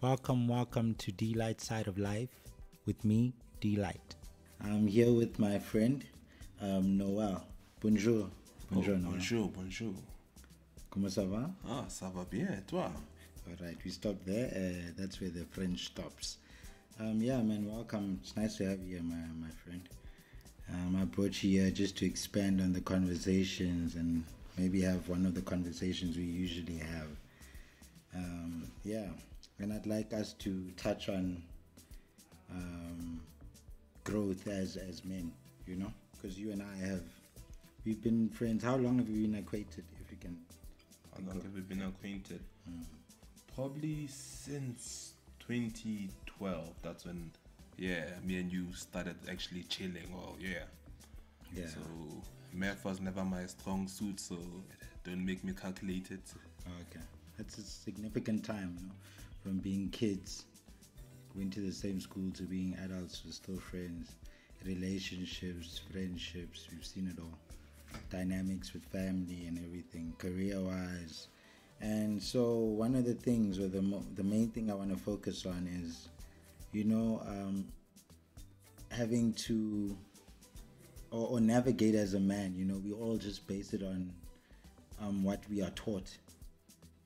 Welcome to D-Light Side of Life with me, D-Light. I'm here with my friend, Noel. Bonjour. Bonjour, Noel. Bonjour. Comment ça va? Ah, ça va bien, toi? Alright, we stop there. That's where the French stops. Yeah, man, welcome. It's nice to have you here, my friend. I brought you here just to expand on the conversations and maybe have one of the conversations we usually have. Yeah, and I'd like us to touch on growth as men, you know, because you and I we've been friends. How long have we been acquainted, if you can? How long have we been acquainted? Probably since 2012. That's when, me and you started actually chilling. Yeah. So math was never my strong suit, so don't make me calculate it. Okay. That's a significant time, you know, from being kids, went to the same school, to being adults, we're still friends, relationships, friendships, we've seen it all, dynamics with family and everything, career-wise. And so one of the things, or the main thing I want to focus on is, you know, having to, or navigate as a man, you know, we all just base it on what we are taught,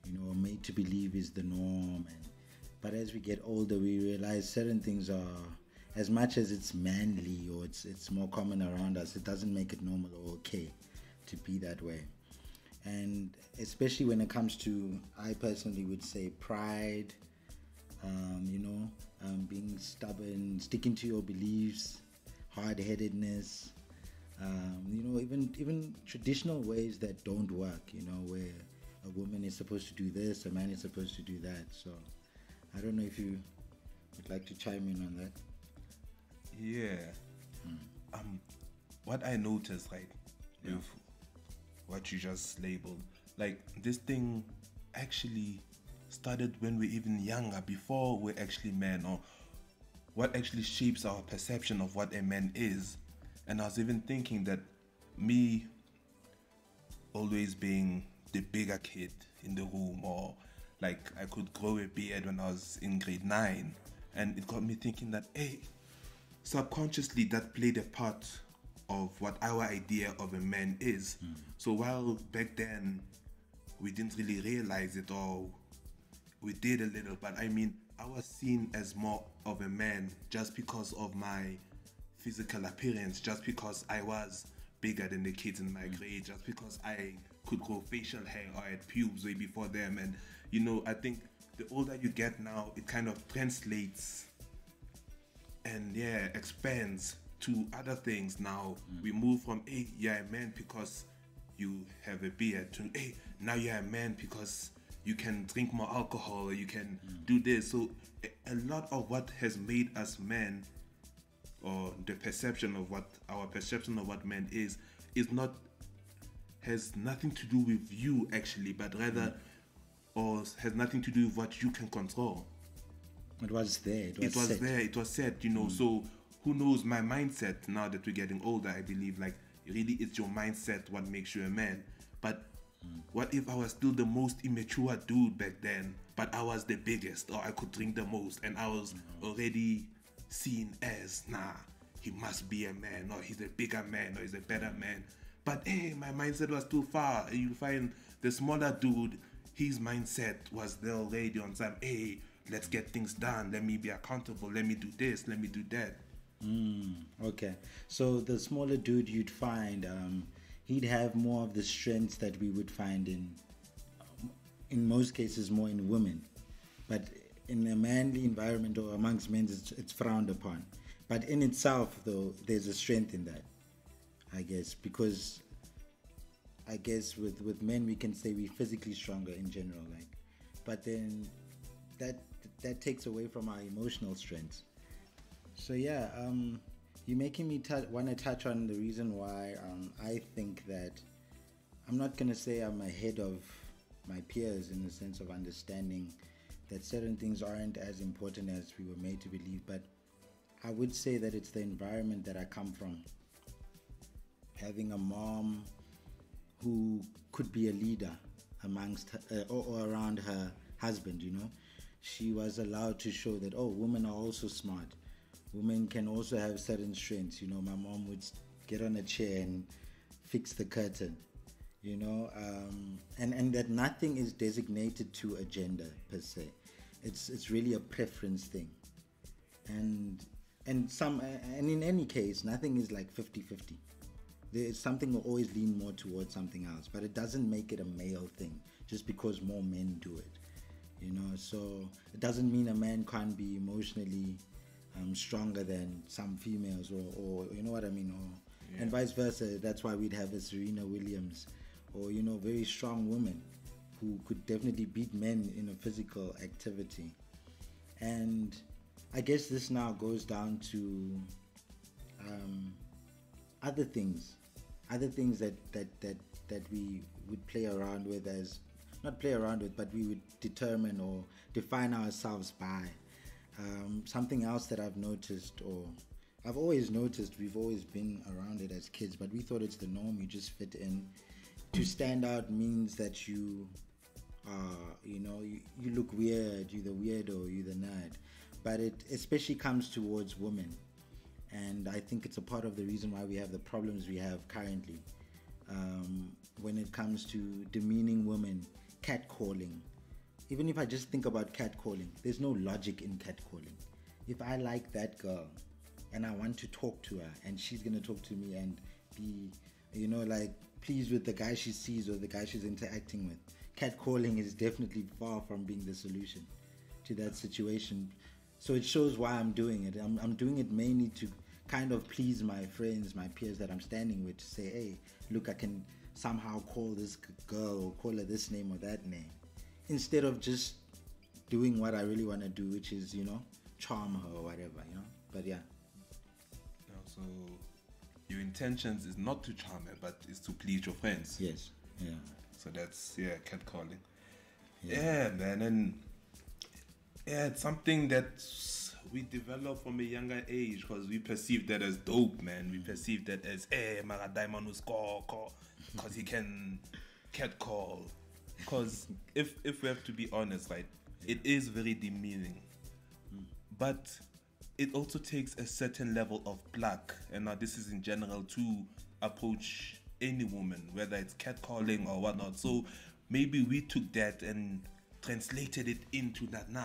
you know, made to believe is the norm. But as we get older, we realize certain things are, as much as it's manly or it's more common around us, it doesn't make it normal or okay to be that way. And especially when it comes to, I personally would say, pride, being stubborn, sticking to your beliefs, hard-headedness, even traditional ways that don't work, you know, where a woman is supposed to do this, a man is supposed to do that. So I don't know if you would like to chime in on that. Yeah. What I noticed, right, with what you just labeled, like this thing actually started when we're even younger, before we're actually men, or what actually shapes our perception of what a man is. And I was even thinking that me always being the bigger kid in the room, or like I could grow a beard when I was in grade 9, and it got me thinking that, hey, subconsciously that played a part of what our idea of a man is. So while back then we didn't really realize it, or we did a little, but I mean, I was seen as more of a man just because of my physical appearance, just because I was bigger than the kids in my grade, just because I could grow facial hair or had pubes way before them. And you know, I think the older you get now, it kind of translates and expands to other things. Now we move from, hey, you're a man because you have a beard, to, hey, now you're a man because you can drink more alcohol, or you can do this. So a lot of what has made us men, or the perception of what our perception of what man is not, has nothing to do with you actually, but rather, or has nothing to do with what you can control. It was there. It was set, you know. So who knows, my mindset now that we're getting older, I believe, like, really it's your mindset what makes you a man. But what if I was still the most immature dude back then, but I was the biggest, or I could drink the most, and I was already seen as, he must be a man, or he's a bigger man, or he's a better man. But hey, my mindset was too far. You find the smaller dude, his mindset was there already on time. Hey, let's get things done. Let me be accountable. Let me do this. Let me do that. Okay. So the smaller dude, you'd find he'd have more of the strengths that we would find in most cases, more in women. But in a manly environment or amongst men, it's frowned upon. But in itself, though, there's a strength in that, I guess, because I guess with men we can say we're physically stronger in general, like, but then that takes away from our emotional strengths. So you're making me want to touch on the reason why I think that I'm not gonna say I'm ahead of my peers in the sense of understanding that certain things aren't as important as we were made to believe, but I would say that it's the environment that I come from. Having a mom who could be a leader amongst her, or around her husband, you know. she was allowed to show that, oh, women are also smart. Women can also have certain strengths. You know, my mom would get on a chair and fix the curtain, you know, and that nothing is designated to a gender per se. It's really a preference thing. And in any case, nothing is like 50-50. There's something will always lean more towards something else, but it doesn't make it a male thing just because more men do it, you know. So it doesn't mean a man can't be emotionally stronger than some females, or you know what I mean, or and vice versa. That's why we'd have a Serena Williams, or you know, very strong women who could definitely beat men in a physical activity. And I guess this now goes down to other things that we would play around with, as not play around with, but we would determine or define ourselves by. Something else that I've noticed, or I've always noticed, we've always been around it as kids, but we thought it's the norm, you just fit in. To stand out means that you you know, you look weird, you're the weirdo, you're the nerd. But it especially comes towards women. And I think it's a part of the reason why we have the problems we have currently. When it comes to demeaning women, catcalling. Even if I just think about catcalling, there's no logic in catcalling. If I like that girl and I want to talk to her and she's going to talk to me and be, you know, like pleased with the guy she sees or the guy she's interacting with, catcalling is definitely far from being the solution to that situation. So it shows why I'm doing it. I'm doing it mainly to kind of please my friends, my peers that I'm standing with, to say, hey, look, I can somehow call this girl or call her this name or that name, instead of just doing what I really want to do, which is, you know, charm her or whatever, you know. But yeah. So your intentions is not to charm her, but is to please your friends. Yes. Yeah. So that's catcalling. Yeah, man, and it's something that we develop from a younger age because we perceive that as dope, man. We perceive that as, Mara Diamond will score because he can catcall. Because if we have to be honest, right, it is very demeaning. But it also takes a certain level of pluck, and now this is in general, to approach any woman, whether it's catcalling or whatnot. So maybe we took that and translated it into that, nah,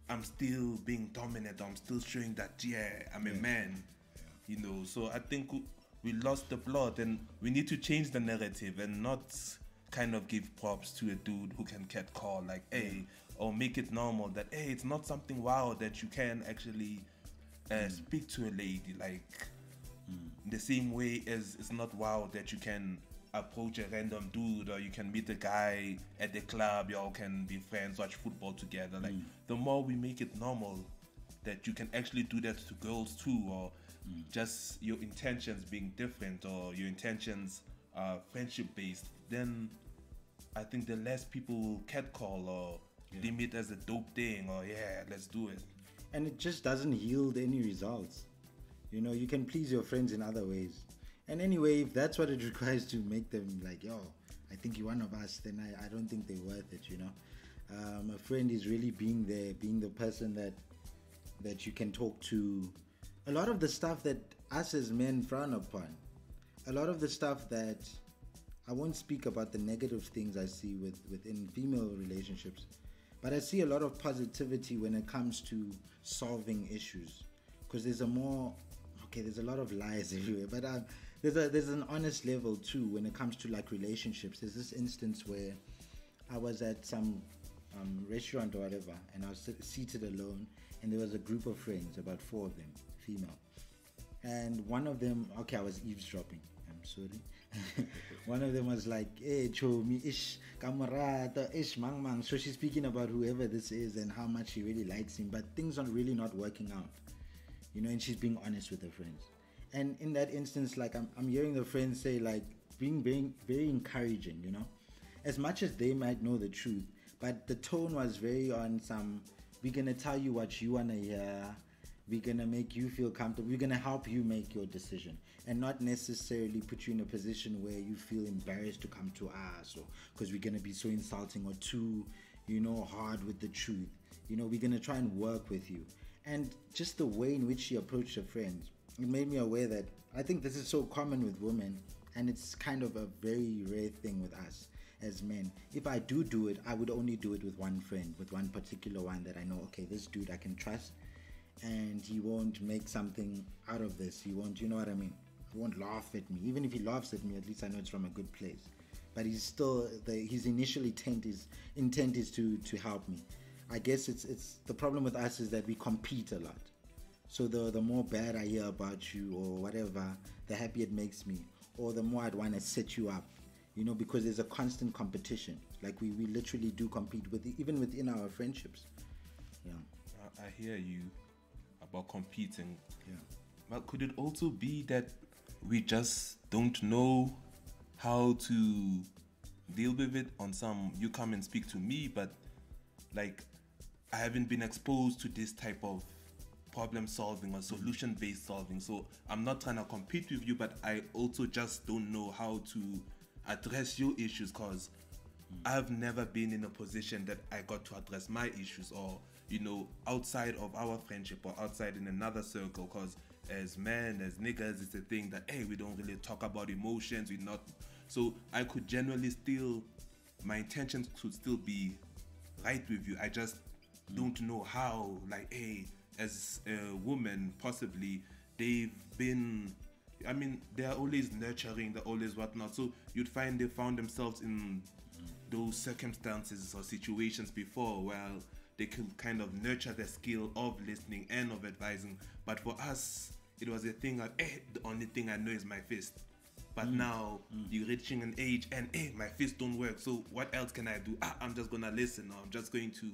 I'm still being dominant, I'm still showing that, I'm a man, you know. So I think we lost the plot, and we need to change the narrative and not kind of give props to a dude who can catcall, like, or make it normal that, it's not something wild that you can actually speak to a lady, like, the same way as it's not wild that you can approach a random dude, or you can meet a guy at the club, y'all can be friends, watch football together. Like, the more we make it normal that you can actually do that to girls too, or just your intentions being different, or your intentions are friendship based, then I think the less people will catcall or deem it as a dope thing, or let's do it. And it just doesn't yield any results. You know, you can please your friends in other ways. And anyway, if that's what it requires to make them like, yo, I think you're one of us, then I don't think they're worth it, you know. A friend is really being there, being the person that you can talk to. A lot of the stuff that us as men frown upon, a lot of the stuff that, I won't speak about the negative things I see within female relationships, but I see a lot of positivity when it comes to solving issues. Because there's a lot of lies everywhere, but there's an honest level too when it comes to like relationships. There's this instance where I was at some restaurant or whatever, and I was seated alone, and there was a group of friends, about 4 of them, female, and one of them, I was eavesdropping, I'm sorry. One of them was like, hey, chomi ish kamarada ish mang. So she's speaking about whoever this is and how much she really likes him, but things are really not working out, you know, and she's being honest with her friends. And in that instance, like, I'm hearing the friends say, like, being very encouraging, you know, as much as they might know the truth, but the tone was very on some, we're gonna tell you what you wanna hear, we're gonna make you feel comfortable, we're gonna help you make your decision, and not necessarily put you in a position where you feel embarrassed to come to us, or because we're gonna be so insulting or too, you know, hard with the truth. we're going to try and work with you. And just the way in which she approached her friends, it made me aware that I think this is so common with women, and it's kind of a very rare thing with us as men. If I do it, I would only do it with one friend, with one particular one that I know, okay, this dude I can trust, and he won't make something out of this. He won't, you know what I mean? He won't laugh at me. Even if he laughs at me, at least I know it's from a good place. But he's still, his initial intent is to help me. I guess it's the problem with us is that we compete a lot. So the more bad I hear about you or whatever, the happier it makes me, or the more I'd want to set you up, because there's a constant competition. Like we literally do compete even within our friendships. Yeah. I hear you about competing. Yeah. But could it also be that we just don't know how to deal with it on some, you come and speak to me, but like I haven't been exposed to this type of problem solving or solution based solving, so I'm not trying to compete with you, but I also just don't know how to address your issues, because I've never been in a position that I got to address my issues, or outside of our friendship or outside in another circle, because as men, as niggas, it's a thing that, hey, we don't really talk about emotions, we're not. So I could generally still, my intentions could still be right with you. I just don't know how, like, hey, as a woman, possibly, they've been, they're always nurturing, they're always whatnot. So you'd find they found themselves in those circumstances or situations before where they could kind of nurture the skill of listening and of advising. But for us, it was a thing of, the only thing I know is my fist. But now you're reaching an age and, my fist don't work. So what else can I do? I'm just going to listen, or I'm just going to,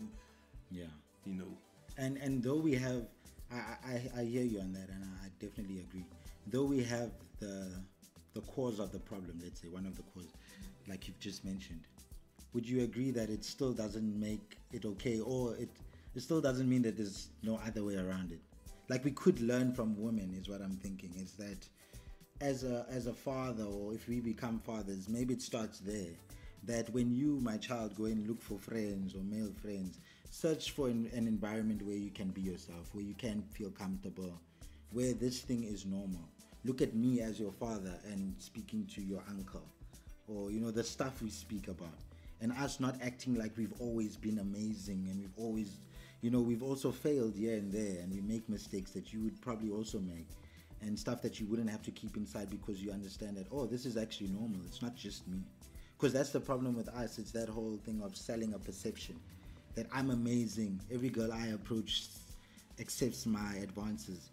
And though we have, I hear you on that, and I definitely agree. Though we have the cause of the problem, let's say, one of the causes, like you've just mentioned, would you agree that it still doesn't make it okay, or it still doesn't mean that there's no other way around it? Like we could learn from women, is what I'm thinking. Is that as a father, or if we become fathers, maybe it starts there. That when you, my child, go and look for friends or male friends, search for an environment where you can be yourself, where you can feel comfortable, where this thing is normal. Look at me as your father and speaking to your uncle, or the stuff we speak about, and us not acting like we've always been amazing, and we've always, we've also failed here and there, and we make mistakes that you would probably also make, and stuff that you wouldn't have to keep inside, because you understand that, this is actually normal, it's not just me. Because that's the problem with us. It's that whole thing of selling a perception that I'm amazing. Every girl I approach accepts my advances.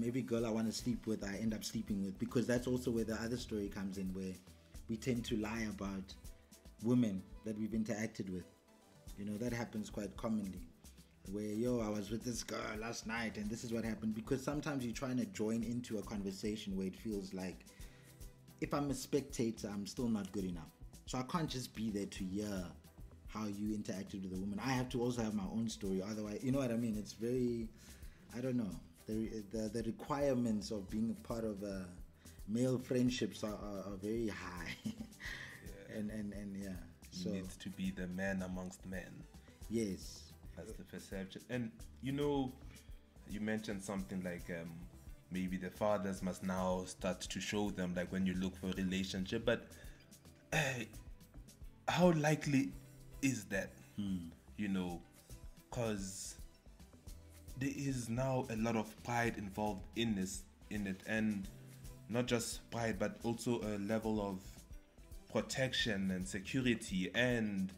Every girl I want to sleep with, I end up sleeping with. Because that's also where the other story comes in, where we tend to lie about women that we've interacted with. That happens quite commonly. Where, I was with this girl last night and this is what happened. Because sometimes you're trying to join into a conversation where it feels like, if I'm a spectator, I'm still not good enough. So I can't just be there to hear how you interacted with a woman. I have to also have my own story. Otherwise, you know what I mean? It's very, I don't know. The requirements of being a part of male friendships are very high. Yeah. And yeah. So you need to be the man amongst men. Yes. That's the perception. And you mentioned something like maybe the fathers must now start to show them, like when you look for a relationship, but how likely is that? Because there is now a lot of pride involved in it, and not just pride, but also a level of protection and security, and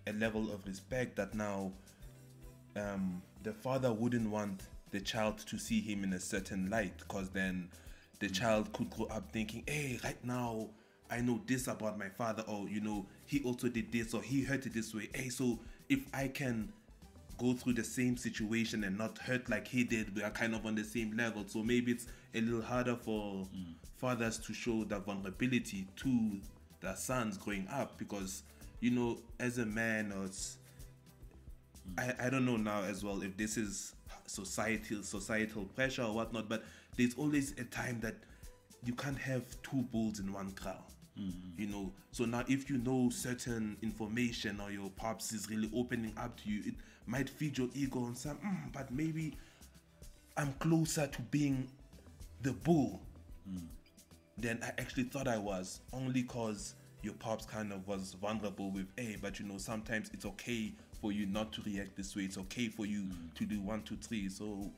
a level of respect that now the father wouldn't want the child to see him in a certain light, because then the child could grow up thinking, hey, right now I know this about my father, or he also did this, or he hurt it this way. Hey, so if I can go through the same situation and not hurt like he did, we are kind of on the same level. So maybe it's a little harder for fathers to show the vulnerability to their sons growing up, because as a man, or I don't know now as well if this is societal pressure or whatnot, but there's always a time that you can't have two bulls in one corral. You know, so now if you know certain information or your pops is really opening up to you, it might feed your ego on some, but maybe I'm closer to being the bull than I actually thought I was, only cause your pops kind of was vulnerable with but you know, sometimes it's okay for you not to react this way. It's okay for you to do 1, 2, 3. So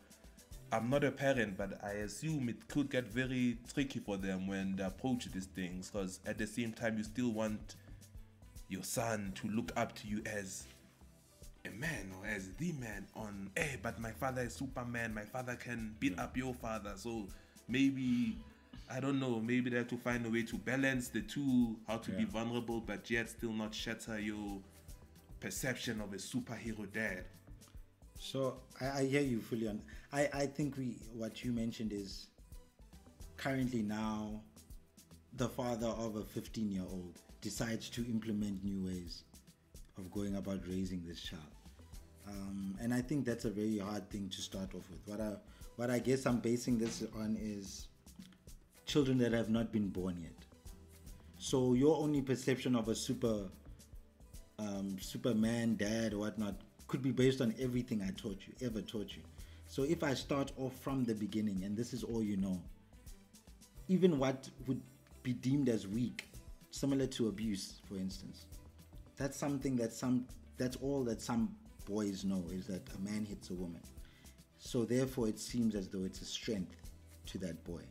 I'm not a parent, but I assume it could get very tricky for them when they approach these things, because at the same time you still want your son to look up to you as a man or as the man on, but my father is Superman, my father can beat up your father. So maybe, I don't know, maybe they have to find a way to balance the two, how to be vulnerable but yet still not shatter your perception of a superhero dad. So I hear you fully on. I think what you mentioned is currently now the father of a 15-year-old decides to implement new ways of going about raising this child. And I think that's a very hard thing to start off with. What I guess I'm basing this on is children that have not been born yet. So your only perception of a Superman dad or whatnot could be based on everything I ever taught you. So if I start off from the beginning and this is all you know, even what would be deemed as weak, similar to abuse, for instance, that's something that's all that some boys know, is that a man hits a woman. So therefore it seems as though it's a strength to that boy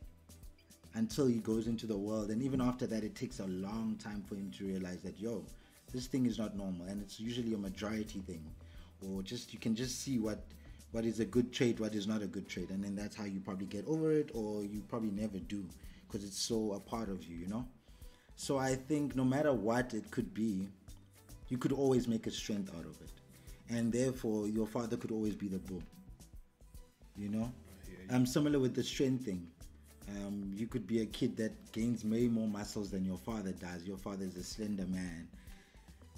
until he goes into the world. And even after that, it takes a long time for him to realize that, this thing is not normal. And it's usually a majority thing, or just, you can just see what is a good trait, what is not a good trait. And then that's how you probably get over it, or you probably never do, because it's so a part of you, you know? So I think no matter what it could be, you could always make a strength out of it. And therefore, your father could always be the bull, you know? Similar with the strength thing. You could be a kid that gains way more muscles than your father does. Your father is a slender man.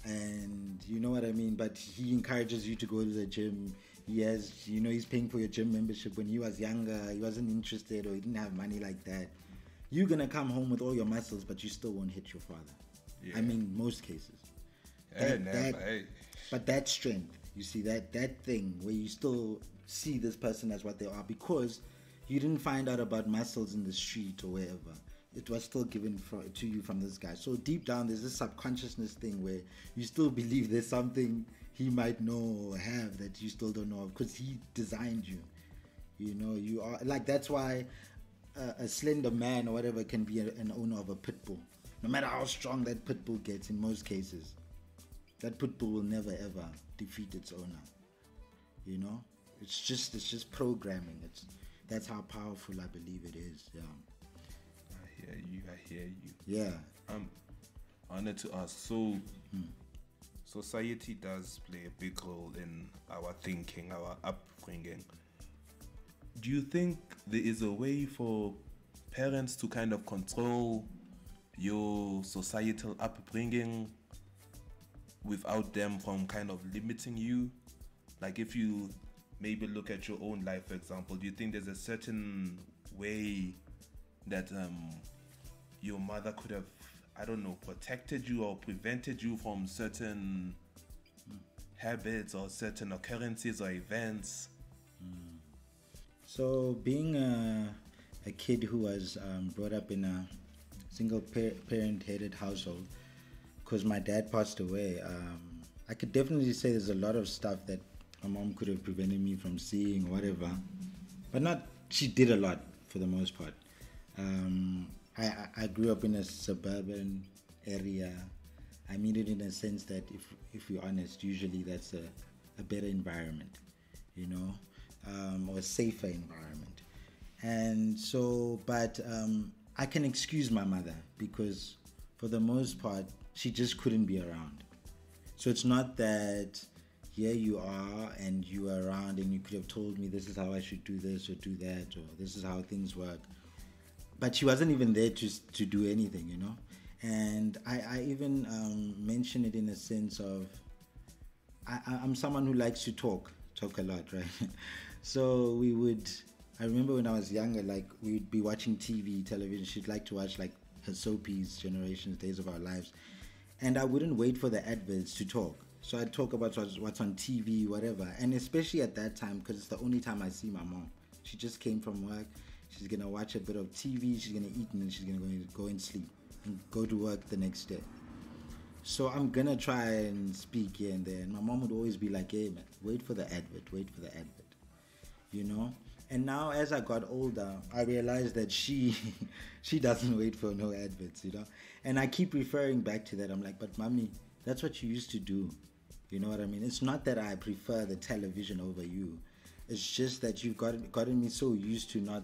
And you know what I mean? But he encourages you to go to the gym. He has, he's paying for your gym membership. When he was younger, he wasn't interested, or he didn't have money like that. You're going to come home with all your muscles, but you still won't hit your father. Yeah. I mean, most cases. But that strength, you see, that thing where you still see this person as what they are, because you didn't find out about muscles in the street or wherever. It was still given to you from this guy. So deep down, there's this subconsciousness thing where you still believe there's something he might know or have that you still don't know of, because he designed you. You are like, that's why a slender man or whatever can be an owner of a pit bull. No matter how strong that pit bull gets, in most cases, that pit bull will never ever defeat its owner. It's just programming. That's how powerful I believe it is. Yeah. I hear you. Yeah. I'm honored to ask. So, society does play a big role in our thinking, our upbringing. Do you think there is a way for parents to kind of control your societal upbringing without them from kind of limiting you? Like, if you maybe look at your own life, for example, do you think there's a certain way that your mother could have, I don't know, protected you or prevented you from certain habits or certain occurrences or events? So being a kid who was brought up in a single parent headed household, because my dad passed away, I could definitely say there's a lot of stuff that my mom could have prevented me from seeing or whatever, but she did a lot for the most part. I grew up in a suburban area. I mean it in a sense that if we're honest, usually that's a better environment, or a safer environment. And so, but I can excuse my mother, because for the most part, she just couldn't be around. So it's not that here you are and you are around and you could have told me this is how I should do this or do that, or this is how things work. But she wasn't even there to do anything, And I even mention it in a sense of, I'm someone who likes to talk a lot, right? So I remember when I was younger, like, we'd be watching television. She'd like to watch like Soapy's Generations, Days of Our Lives, and I wouldn't wait for the adverts to talk. So I'd talk about what's on TV, whatever. And especially at that time, because it's the only time I see my mom. She just came from work. She's going to watch a bit of TV. She's going to eat, and then she's going to go and sleep and go to work the next day. So I'm going to try and speak here and there. And my mom would always be like, hey, man, wait for the advert. You know? And now as I got older, I realized that she doesn't wait for no adverts, you know? And I keep referring back to that. I'm like, but mommy, that's what you used to do. You know what I mean? It's not that I prefer the television over you. It's just that you've gotten me so used to not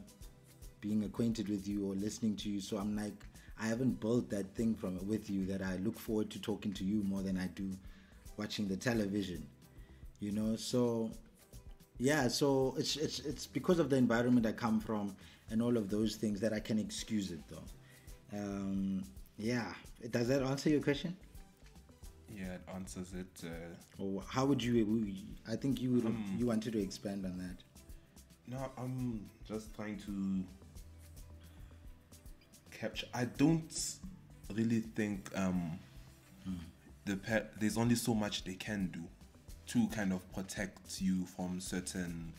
being acquainted with you or listening to you. So I'm like, I haven't built that thing with you that I look forward to talking to you more than I do watching the television. You know, so yeah, so it's because of the environment I come from and all of those things that I can excuse it though. Yeah, does that answer your question? Yeah, it answers it. Or how would you? I think you wanted to expand on that. No, I'm just trying to capture. I don't really think there's only so much they can do to kind of protect you from certain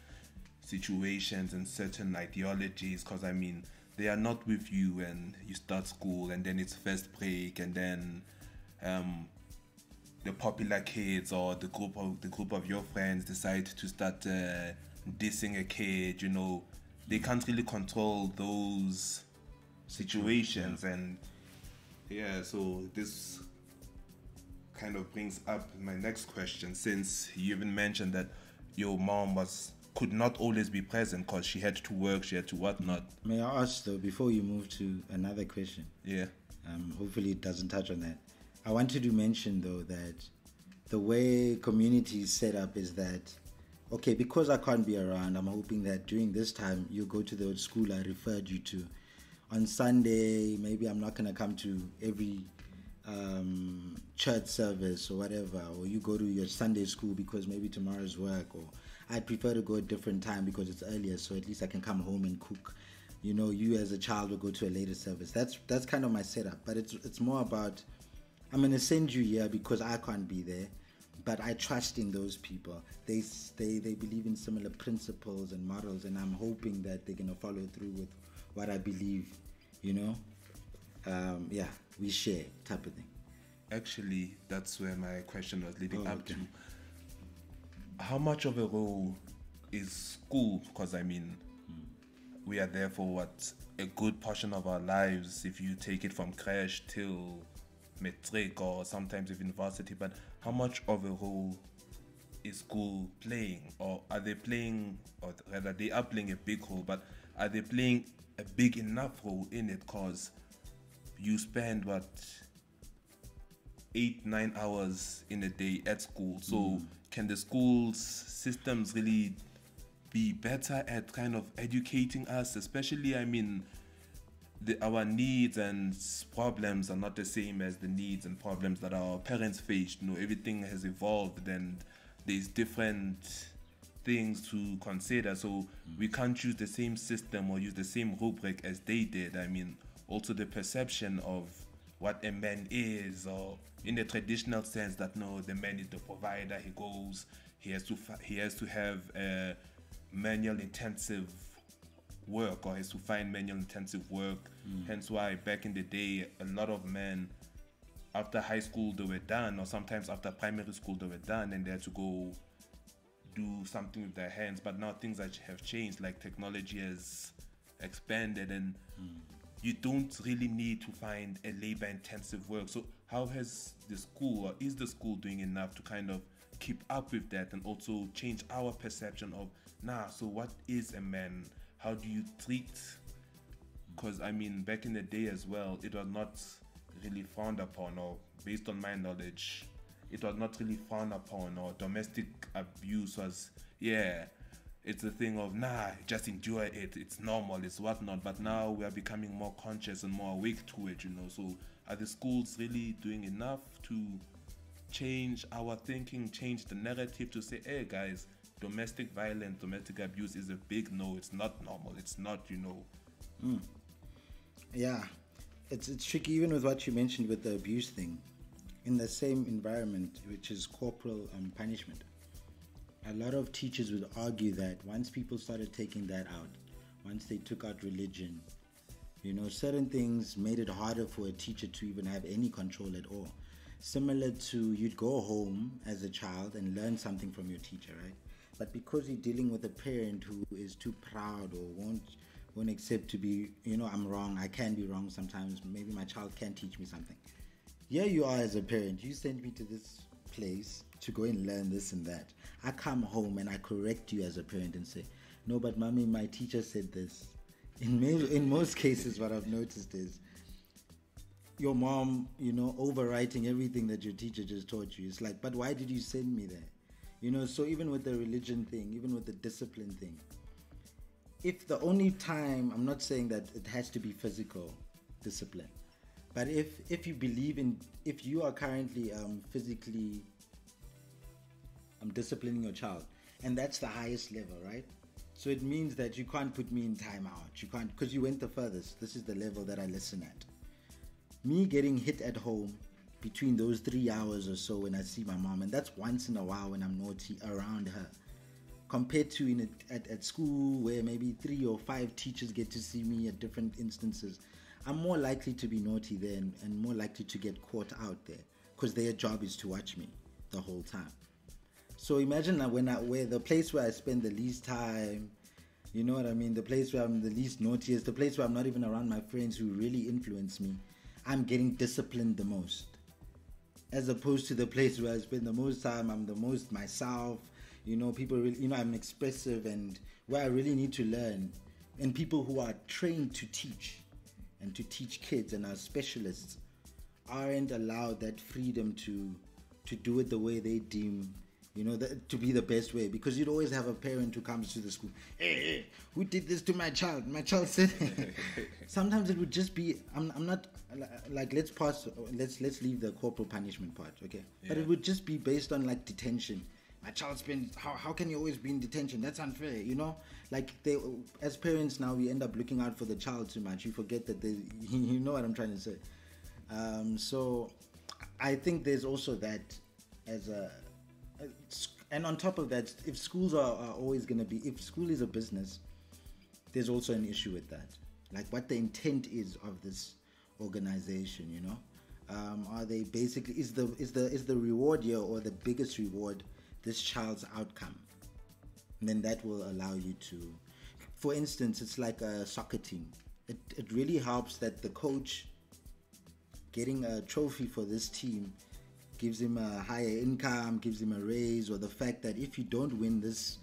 situations and certain ideologies. Because I mean, they are not with you when you start school, and then it's first break, and then the popular kids or the group of your friends decide to start dissing a kid. You know, they can't really control those situations. And yeah, so this kind of brings up my next question, since you even mentioned that your mom could not always be present because she had to work, she had to whatnot. May I ask though, before you move to another question? Yeah. Hopefully it doesn't touch on that. I wanted to mention though that the way community is set up is that, okay, because I can't be around, I'm hoping that during this time you go to the school I referred you to. On Sunday, maybe I'm not going to come to every church service or whatever, or you go to your Sunday school because maybe tomorrow's work, or I'd prefer to go a different time because it's earlier, so at least I can come home and cook. You know, you as a child will go to a later service. That's kind of my setup, but it's more about, I'm going to send you here because I can't be there, but I trust in those people. They believe in similar principles and models, and I'm hoping that they're going to follow through with what I believe, you know? Yeah, we share type of thing. Actually, that's where my question was leading up to. How much of a role is school? Because I mean, we are there for a good portion of our lives, if you take it from creche till matric or sometimes even varsity. But how much of a role is school playing? Or are they playing, or rather they are playing a big role, but are they playing a big enough role in it? Because you spend 8-9 hours in a day at school. So can the school's systems really be better at kind of educating us? Especially, I mean, our needs and problems are not the same as the needs and problems that our parents faced. You know, everything has evolved and there's different things to consider. So we can't use the same system or use the same rubric as they did. I mean, also the perception of what a man is, or in the traditional sense that no, the man is the provider. He goes, he has to have manual intensive work, or has to find manual intensive work. Hence why back in the day, a lot of men, after high school they were done, or sometimes after primary school they were done, and they had to go do something with their hands. But now things have changed, like technology has expanded, and you don't really need to find a labor intensive work. So how has the school, or is the school doing enough to kind of keep up with that, and also change our perception of, so what is a man? How do you treat? Because I mean, back in the day as well, it was not really frowned upon, or based on my knowledge, it was not really frowned upon, or domestic abuse was, it's a thing of, just endure it, it's normal, it's whatnot. But now we are becoming more conscious and more awake to it, you know. So are the schools really doing enough to change our thinking, change the narrative to say, hey guys, domestic violence, domestic abuse is a big no, it's not normal, it's not, you know. Yeah, it's tricky even with what you mentioned with the abuse thing. In the same environment, which is corporal punishment, a lot of teachers would argue that once people started taking that out, once they took out religion, certain things made it harder for a teacher to even have any control at all. Similar to you'd go home as a child and learn something from your teacher, right? But because you're dealing with a parent who is too proud or won't accept to be, I'm wrong, I can be wrong sometimes, maybe my child can teach me something. Here you are as a parent, you send me to this place to go and learn this and that. I come home and I correct you as a parent and say, no, but mommy, my teacher said this. In most cases, what I've noticed is your mom, overwriting everything that your teacher just taught you. It's like, but why did you send me there? So even with the religion thing, even with the discipline thing, if the only time, I'm not saying that it has to be physical discipline, but if you believe if you are currently physically disciplining your child, and that's the highest level, right? So it means that you can't put me in timeout. You can't, because you went the furthest. This is the level that I listen at. Me getting hit at home between those 3 hours or so when I see my mom, and that's once in a while when I'm naughty around her, compared to at school where maybe 3 or 5 teachers get to see me at different instances, I'm more likely to be naughty there and more likely to get caught out there because their job is to watch me the whole time. So imagine that where the place where I spend the least time, you know what I mean, the place where I'm the least naughtiest, the place where I'm not even around my friends who really influence me, I'm getting disciplined the most. As opposed to the place where I spend the most time, I'm the most myself, people really, I'm expressive, and where I really need to learn. And people who are trained to teach and to teach kids and are specialists aren't allowed that freedom to do it the way they deem to be the best way, because you'd always have a parent who comes to the school, hey, who did this to my child? My child said. Sometimes it would just be, I'm not like, let's leave the corporal punishment part, okay? Yeah. But it would just be based on like detention. My child spends, how can you always be in detention? That's unfair, Like as parents now, we end up looking out for the child too much. You forget that you know what I'm trying to say. So I think there's also that as and on top of that, if schools are always going to be, if school is a business, there's also an issue with that. Like what the intent is of this organization, are they basically, is the reward here, or the biggest reward, this child's outcome? And then that will allow you to, for instance, it's like a soccer team. It really helps that the coach getting a trophy for this team gives him a higher income, gives him a raise, or the fact that if you don't win this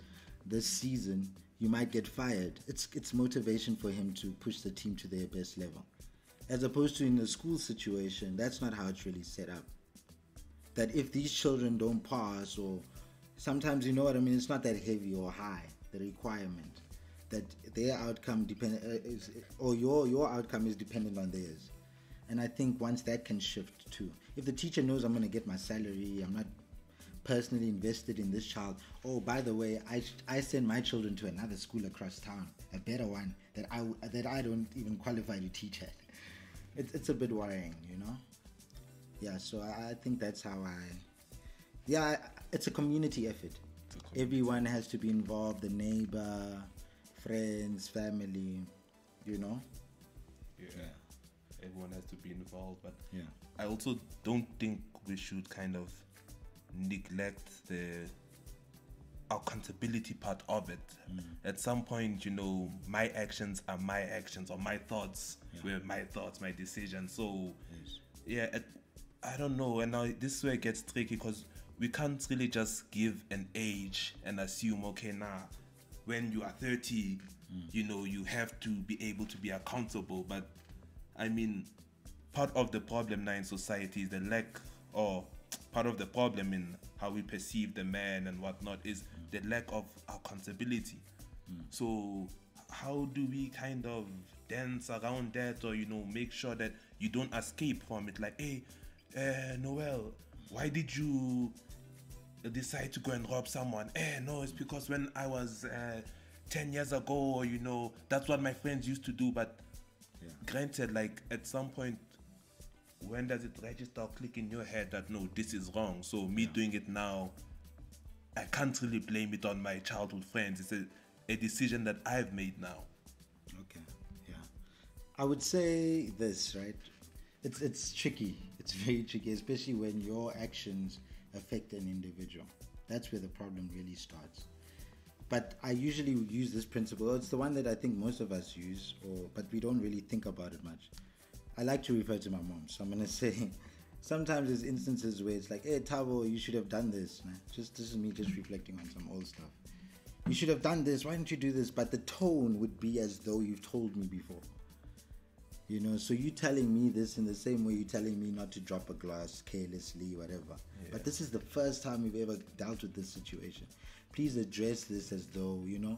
season, you might get fired. It's motivation for him to push the team to their best level. As opposed to in the school situation, that's not how it's really set up. That if these children don't pass, or sometimes, you know what I mean, it's not that heavy or high, the requirement, that their outcome or your outcome is dependent on theirs. And I think once that can shift too, if the teacher knows I'm going to get my salary, I'm not personally invested in this child. Oh, by the way, I send my children to another school across town, a better one that I don't even qualify to teach at. It's a bit worrying, Yeah, so I think that's how it's a community effort. Everyone has to be involved, the neighbor, friends, family, Yeah. Everyone has to be involved, but yeah, I also don't think we should kind of neglect the accountability part of it. At some point, my actions are my actions, or my thoughts were my thoughts, my decisions. So I don't know, and now this is where it gets tricky, because we can't really just give an age and assume, okay, now when you are 30, you have to be able to be accountable. But I mean, part of the problem now in society is the lack, or part of the problem in how we perceive the man and whatnot, is the lack of accountability. So how do we kind of dance around that, or make sure that you don't escape from it? Like, hey, Noel, why did you decide to go and rob someone? No, it's because when I was 10 years ago, that's what my friends used to do. But Granted, like at some point, when does it register or click in your head that no, this is wrong? So me doing it now, I can't really blame it on my childhood friends. It's a decision that I've made now. Okay, yeah. I would say this, right? It's tricky. It's very tricky, especially when your actions affect an individual. That's where the problem really starts. But I usually use this principle. It's the one that I think most of us use, but we don't really think about it much. I like to refer to my mom, so I'm gonna say sometimes there's instances where it's like, "Hey, Tabo, you should have done this." Man. This is me just reflecting on some old stuff. You should have done this. Why didn't you do this? But the tone would be as though you've told me before. You know, so you telling me this in the same way you're telling me not to drop a glass carelessly, whatever. Yeah. But this is the first time we've ever dealt with this situation. Please address this as though, you know,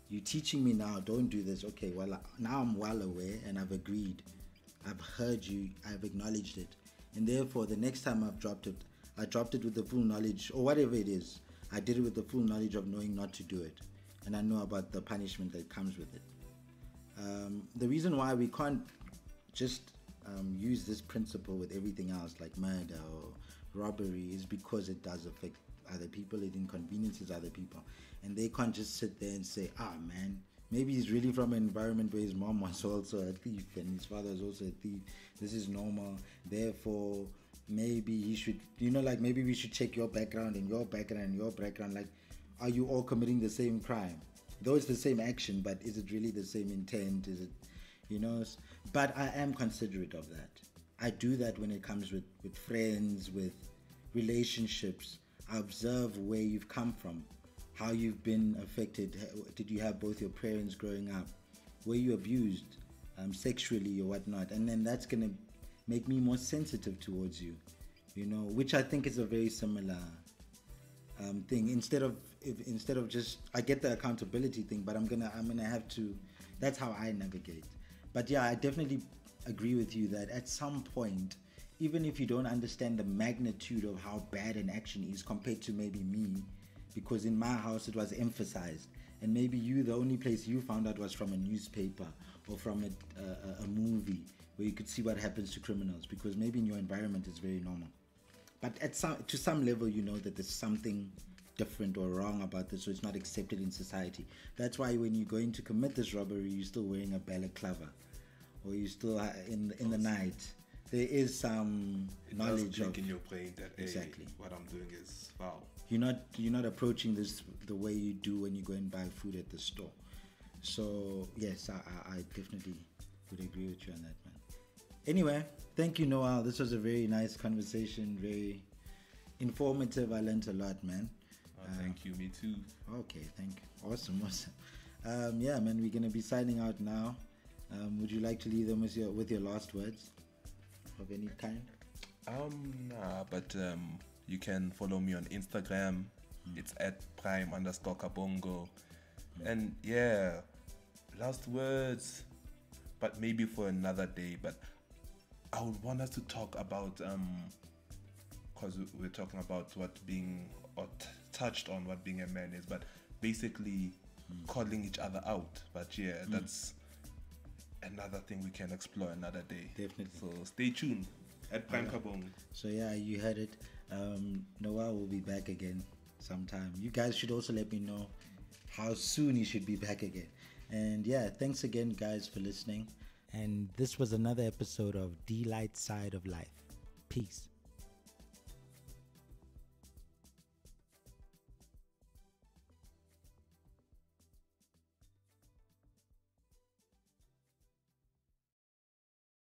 you're teaching me now, don't do this. Okay, well, now I'm well aware and I've agreed. I've heard you, I've acknowledged it. And therefore, the next time I've dropped it, I dropped it with the full knowledge, or whatever it is. I did it with the full knowledge of knowing not to do it. And I know about the punishment that comes with it. The reason why we can't just use this principle with everything else, like murder or robbery, is because it does affect other people, it inconveniences other people, and they can't just sit there and say, man, maybe he's really from an environment where his mom was also a thief and his father was also a thief, this is normal, therefore maybe he should, you know, like maybe we should check your background and your background and your background, like, are you all committing the same crime? Though it's the same action, but is it really the same intent? Is it, you know? But I am considerate of that. I do that when it comes with friends, with relationships. I observe where you've come from, how you've been affected. Did you have both your parents growing up? Were you abused sexually or whatnot? And then that's going to make me more sensitive towards you, you know, which I think is a very similar thing. Instead of just, I get the accountability thing, but I'm gonna have to, that's how I navigate. But yeah, I definitely agree with you that at some point, even if you don't understand the magnitude of how bad an action is compared to maybe me, because in my house it was emphasized, and maybe the only place you found out was from a newspaper or from a movie where you could see what happens to criminals, because maybe in your environment it's very normal. But to some level, you know that there's something different or wrong about this, so it's not accepted in society. That's why when you're going to commit this robbery, you're still wearing a balaclava, or you're still in the night. There is some knowledge of in your brain that exactly what I'm doing is foul. You're not approaching this the way you do when you go and buy food at the store. So yes, I definitely would agree with you on that, man. Anyway, thank you, Noel. This was a very nice conversation, very informative. I learned a lot, man. Thank you, me too. Okay, thank you. Awesome. Yeah, man, we're gonna be signing out now. Would you like to leave them with your last words of any kind? Nah, but you can follow me on Instagram. It's at Prime_Kabongo. And yeah, last words, but maybe for another day. But I would want us to talk about because we're talking about touched on what being a man is, but basically calling each other out. But yeah, that's another thing we can explore another day. Definitely. So stay tuned at Prime Kabongo. So yeah, you heard it. Noel will be back again sometime. You guys should also let me know how soon he should be back again. And yeah, thanks again, guys, for listening. And this was another episode of D Light Side of Life. Peace.